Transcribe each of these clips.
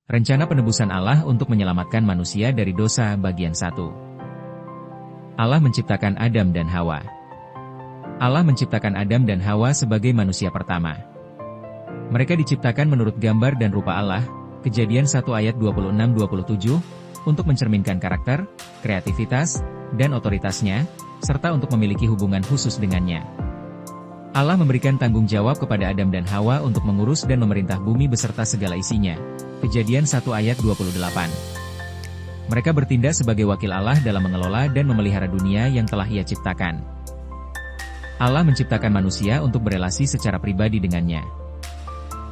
Rencana penebusan Allah untuk menyelamatkan manusia dari dosa bagian 1. Allah menciptakan Adam dan Hawa. Allah menciptakan Adam dan Hawa sebagai manusia pertama. Mereka diciptakan menurut gambar dan rupa Allah, Kejadian 1 ayat 26-27, untuk mencerminkan karakter, kreativitas, dan otoritasnya, serta untuk memiliki hubungan khusus dengannya. Allah memberikan tanggung jawab kepada Adam dan Hawa untuk mengurus dan memerintah bumi beserta segala isinya. Kejadian 1 ayat 28. Mereka bertindak sebagai wakil Allah dalam mengelola dan memelihara dunia yang telah Ia ciptakan. Allah menciptakan manusia untuk berelasi secara pribadi dengannya.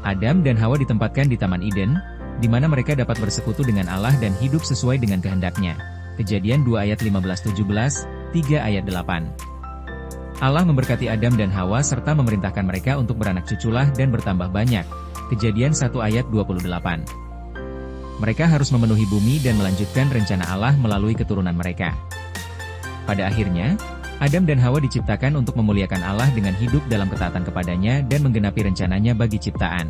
Adam dan Hawa ditempatkan di Taman Eden, di mana mereka dapat bersekutu dengan Allah dan hidup sesuai dengan kehendaknya. Kejadian 2 ayat 15-17, 3 ayat 8. Allah memberkati Adam dan Hawa serta memerintahkan mereka untuk beranak cuculah dan bertambah banyak. Kejadian 1 ayat 28. Mereka harus memenuhi bumi dan melanjutkan rencana Allah melalui keturunan mereka. Pada akhirnya, Adam dan Hawa diciptakan untuk memuliakan Allah dengan hidup dalam ketaatan kepadanya dan menggenapi rencananya bagi ciptaan.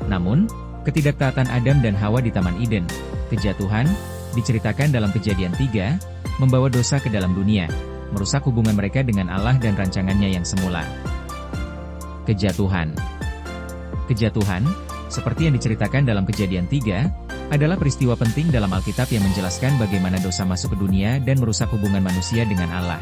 Namun, ketidaktaatan Adam dan Hawa di Taman Eden, kejatuhan, diceritakan dalam Kejadian 3, membawa dosa ke dalam dunia, merusak hubungan mereka dengan Allah dan rancangannya yang semula. Kejatuhan, seperti yang diceritakan dalam Kejadian 3, adalah peristiwa penting dalam Alkitab yang menjelaskan bagaimana dosa masuk ke dunia dan merusak hubungan manusia dengan Allah.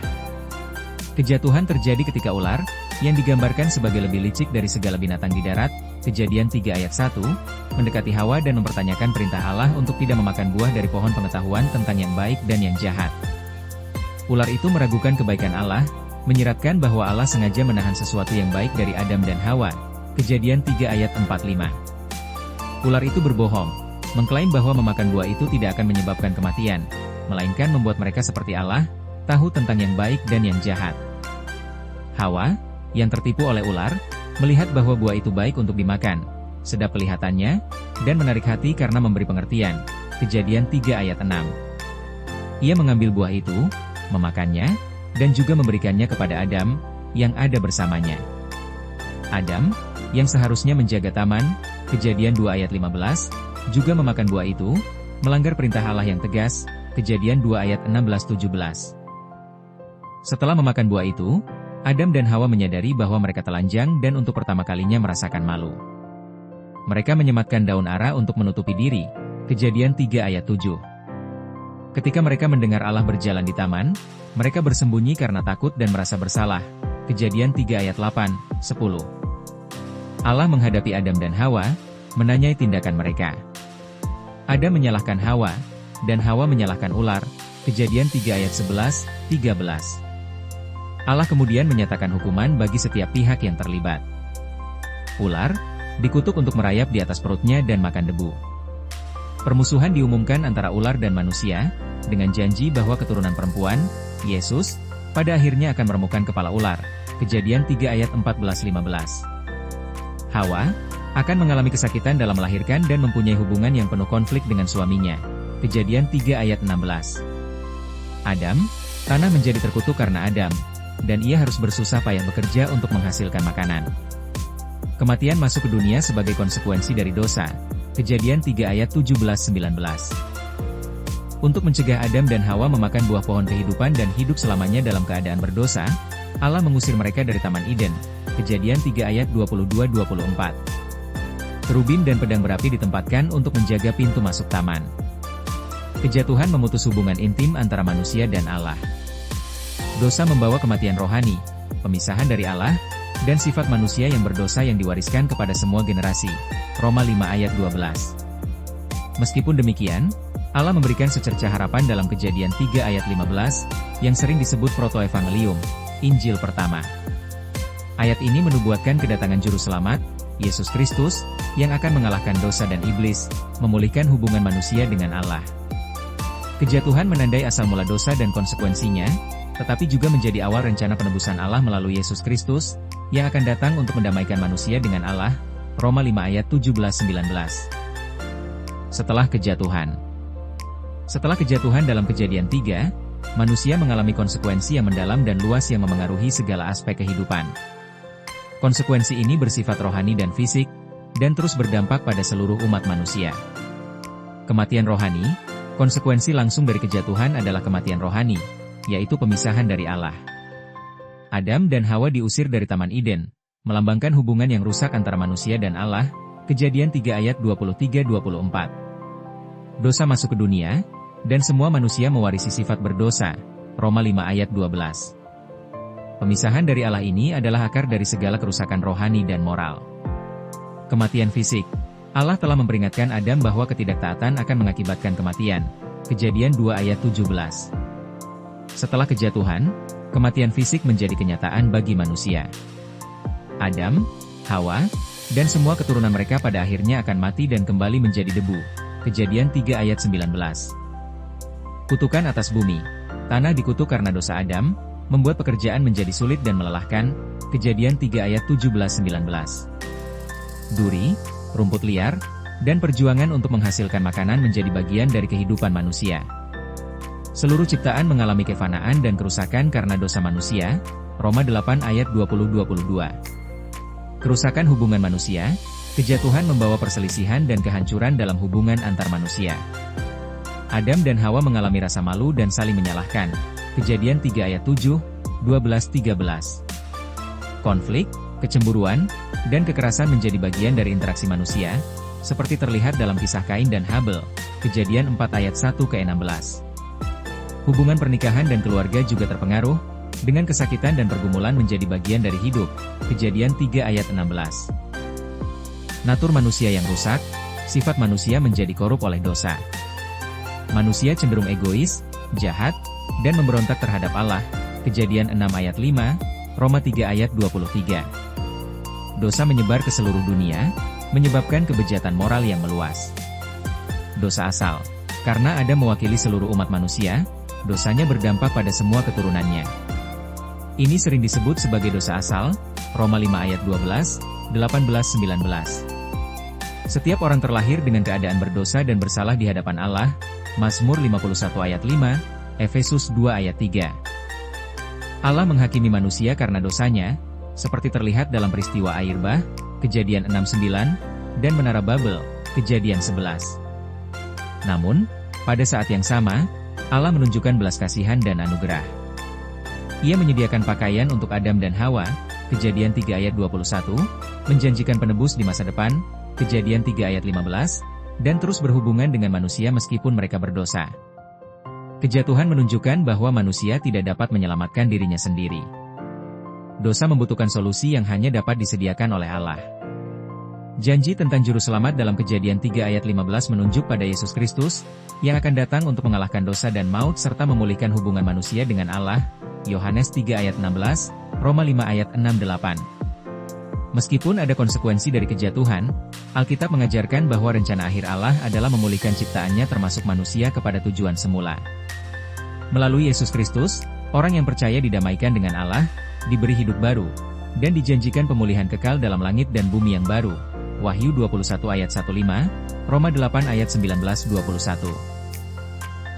Kejatuhan terjadi ketika ular, yang digambarkan sebagai lebih licik dari segala binatang di darat, Kejadian 3 ayat 1, mendekati Hawa dan mempertanyakan perintah Allah untuk tidak memakan buah dari pohon pengetahuan tentang yang baik dan yang jahat. Ular itu meragukan kebaikan Allah, menyiratkan bahwa Allah sengaja menahan sesuatu yang baik dari Adam dan Hawa. Kejadian 3 ayat 45. Ular itu berbohong, mengklaim bahwa memakan buah itu tidak akan menyebabkan kematian, melainkan membuat mereka seperti Allah, tahu tentang yang baik dan yang jahat. Hawa, yang tertipu oleh ular, melihat bahwa buah itu baik untuk dimakan, sedap kelihatannya, dan menarik hati karena memberi pengertian. Kejadian 3 ayat 6. Ia mengambil buah itu, memakannya, dan juga memberikannya kepada Adam, yang ada bersamanya. Adam, yang seharusnya menjaga taman, Kejadian 2 ayat 15, juga memakan buah itu, melanggar perintah Allah yang tegas, Kejadian 2 ayat 16-17. Setelah memakan buah itu, Adam dan Hawa menyadari bahwa mereka telanjang dan untuk pertama kalinya merasakan malu. Mereka menyematkan daun ara untuk menutupi diri, Kejadian 3 ayat 7. Ketika mereka mendengar Allah berjalan di taman, mereka bersembunyi karena takut dan merasa bersalah, Kejadian 3 ayat 8-10. Allah menghadapi Adam dan Hawa, menanyai tindakan mereka. Adam menyalahkan Hawa, dan Hawa menyalahkan ular, Kejadian 3 ayat 11-13. Allah kemudian menyatakan hukuman bagi setiap pihak yang terlibat. Ular, dikutuk untuk merayap di atas perutnya dan makan debu. Permusuhan diumumkan antara ular dan manusia, dengan janji bahwa keturunan perempuan, Yesus, pada akhirnya akan meremukkan kepala ular, Kejadian 3 ayat 14-15. Hawa, akan mengalami kesakitan dalam melahirkan dan mempunyai hubungan yang penuh konflik dengan suaminya, Kejadian 3 ayat 16. Adam, tanah menjadi terkutuk karena Adam, dan ia harus bersusah payah bekerja untuk menghasilkan makanan. Kematian masuk ke dunia sebagai konsekuensi dari dosa, Kejadian 3 ayat 17-19. Untuk mencegah Adam dan Hawa memakan buah pohon kehidupan dan hidup selamanya dalam keadaan berdosa, Allah mengusir mereka dari Taman Eden, Kejadian 3 ayat 22-24. Kerubin dan pedang berapi ditempatkan untuk menjaga pintu masuk taman. Kejatuhan memutus hubungan intim antara manusia dan Allah. Dosa membawa kematian rohani, pemisahan dari Allah, dan sifat manusia yang berdosa yang diwariskan kepada semua generasi. Roma 5 ayat 12. Meskipun demikian, Allah memberikan secercah harapan dalam Kejadian 3 ayat 15, yang sering disebut protoevangelium, Injil pertama. Ayat ini menubuatkan kedatangan Juru Selamat, Yesus Kristus, yang akan mengalahkan dosa dan iblis, memulihkan hubungan manusia dengan Allah. Kejatuhan menandai asal mula dosa dan konsekuensinya, tetapi juga menjadi awal rencana penebusan Allah melalui Yesus Kristus, yang akan datang untuk mendamaikan manusia dengan Allah, Roma 5 ayat 17-19. Setelah kejatuhan. Setelah kejatuhan dalam Kejadian 3, manusia mengalami konsekuensi yang mendalam dan luas yang memengaruhi segala aspek kehidupan. Konsekuensi ini bersifat rohani dan fisik, dan terus berdampak pada seluruh umat manusia. Kematian rohani, konsekuensi langsung dari kejatuhan adalah kematian rohani, yaitu pemisahan dari Allah. Adam dan Hawa diusir dari Taman Eden, melambangkan hubungan yang rusak antara manusia dan Allah, Kejadian 3 ayat 23-24. Dosa masuk ke dunia, dan semua manusia mewarisi sifat berdosa, Roma 5 ayat 12. Pemisahan dari Allah ini adalah akar dari segala kerusakan rohani dan moral. Kematian fisik. Allah telah memperingatkan Adam bahwa ketidaktaatan akan mengakibatkan kematian, Kejadian 2 ayat 17. Setelah kejatuhan, kematian fisik menjadi kenyataan bagi manusia. Adam, Hawa, dan semua keturunan mereka pada akhirnya akan mati dan kembali menjadi debu. Kejadian 3 ayat 19. Kutukan atas bumi. Tanah dikutuk karena dosa Adam, membuat pekerjaan menjadi sulit dan melelahkan. Kejadian 3 ayat 17-19. Duri, rumput liar, dan perjuangan untuk menghasilkan makanan menjadi bagian dari kehidupan manusia. Seluruh ciptaan mengalami kefanaan dan kerusakan karena dosa manusia. Roma 8 ayat 20-22. Kerusakan hubungan manusia, kejatuhan membawa perselisihan dan kehancuran dalam hubungan antar manusia. Adam dan Hawa mengalami rasa malu dan saling menyalahkan. Kejadian 3 ayat 7, 12-13. Konflik, kecemburuan, dan kekerasan menjadi bagian dari interaksi manusia, seperti terlihat dalam kisah Kain dan Habel. Kejadian 4 ayat 1-16. Hubungan pernikahan dan keluarga juga terpengaruh, dengan kesakitan dan pergumulan menjadi bagian dari hidup. Kejadian 3 ayat 16. Natur manusia yang rusak, sifat manusia menjadi korup oleh dosa. Manusia cenderung egois, jahat, dan memberontak terhadap Allah. Kejadian 6 ayat 5, Roma 3 ayat 23. Dosa menyebar ke seluruh dunia, menyebabkan kebejatan moral yang meluas. Dosa asal. Karena Adam mewakili seluruh umat manusia, dosanya berdampak pada semua keturunannya. Ini sering disebut sebagai dosa asal, Roma 5 ayat 12, 18-19. Setiap orang terlahir dengan keadaan berdosa dan bersalah di hadapan Allah, Mazmur 51 ayat 5, Efesus 2 ayat 3. Allah menghakimi manusia karena dosanya, seperti terlihat dalam peristiwa air bah, Kejadian 6-9, dan Menara Babel, Kejadian 11. Namun, pada saat yang sama, Allah menunjukkan belas kasihan dan anugerah. Ia menyediakan pakaian untuk Adam dan Hawa, Kejadian 3 ayat 21, menjanjikan penebus di masa depan, Kejadian 3 ayat 15, dan terus berhubungan dengan manusia meskipun mereka berdosa. Kejatuhan menunjukkan bahwa manusia tidak dapat menyelamatkan dirinya sendiri. Dosa membutuhkan solusi yang hanya dapat disediakan oleh Allah. Janji tentang juru selamat dalam Kejadian 3 ayat 15 menunjuk pada Yesus Kristus, yang akan datang untuk mengalahkan dosa dan maut serta memulihkan hubungan manusia dengan Allah. Yohanes 3 ayat 16, Roma 5 ayat 6-8. Meskipun ada konsekuensi dari kejatuhan, Alkitab mengajarkan bahwa rencana akhir Allah adalah memulihkan ciptaannya termasuk manusia kepada tujuan semula. Melalui Yesus Kristus, orang yang percaya didamaikan dengan Allah, diberi hidup baru, dan dijanjikan pemulihan kekal dalam langit dan bumi yang baru. Wahyu 21 ayat 15, Roma 8 ayat 19-21.